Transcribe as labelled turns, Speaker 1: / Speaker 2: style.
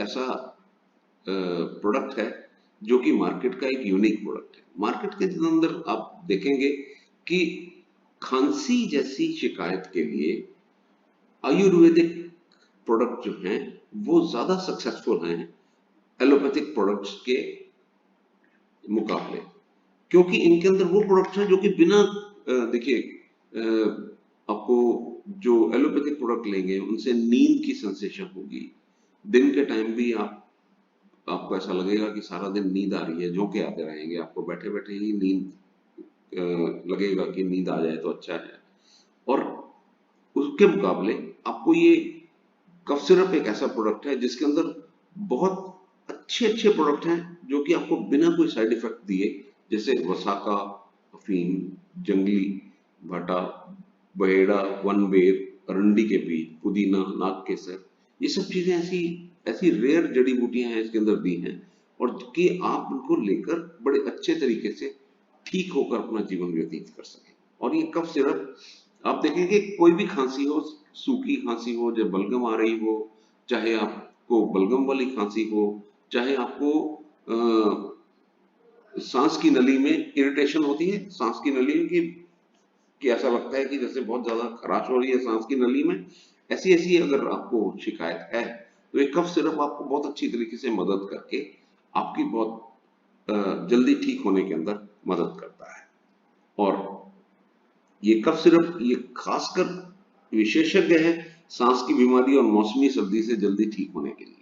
Speaker 1: ऐसा प्रोडक्ट है जो कि मार्केट का एक यूनिक प्रोडक्ट है। मार्केट के अंदर आप देखेंगे कि खांसी जैसी शिकायत के लिए आयुर्वेदिक प्रोडक्ट जो हैं वो ज्यादा सक्सेसफुल हैं एलोपैथिक प्रोडक्ट्स के मुकाबले, क्योंकि इनके अंदर वो प्रोडक्ट्स हैं जो कि बिना देखिए आपको जो एलोपैथिक प्रोडक्ट लेंगे उनसे नींद की सेंसेशन होगी। दिन के टाइम भी आपको ऐसा लगेगा कि सारा दिन नींद आ रही है, झोंके आते रहेंगे, आपको बैठे बैठे ही नींद लगेगा कि नींद आ जाए तो अच्छा है। और उसके मुकाबले आपको ये कफ सिरप एक ऐसा प्रोडक्ट है जिसके अंदर बहुत अच्छे अच्छे प्रोडक्ट हैं जो कि आपको बिना कोई साइड इफेक्ट दिए, जैसे वसाका, अफीम, जंगली भाटा, बहेड़ा, वन बेर, अरंडी के बीज, पुदीना, नाग केसर, ये सब चीजें ऐसी ऐसी रेयर जड़ी बूटियां हैं इसके अंदर दी हैं, और कि आप उनको लेकर बड़े अच्छे तरीके से ठीक होकर अपना जीवन व्यतीत कर सकें। और ये कफ सिरप आप देखेंगे कोई भी खांसी हो, सूखी खांसी हो, जब बलगम आ रही हो, चाहे आपको बलगम वाली खांसी हो, चाहे आपको सांस की नली में इरिटेशन होती है, सांस की नली में कि ऐसा लगता है कि जैसे बहुत ज्यादा खराश हो रही है सांस की नली में, ऐसी ऐसी अगर आपको शिकायत है तो ये कफ सिरप आपको बहुत अच्छी तरीके से मदद करके आपकी बहुत जल्दी ठीक होने के अंदर मदद करता है। और ये कफ सिरप ये खासकर विशेषज्ञ है सांस की बीमारी और मौसमी सर्दी से जल्दी ठीक होने के लिए।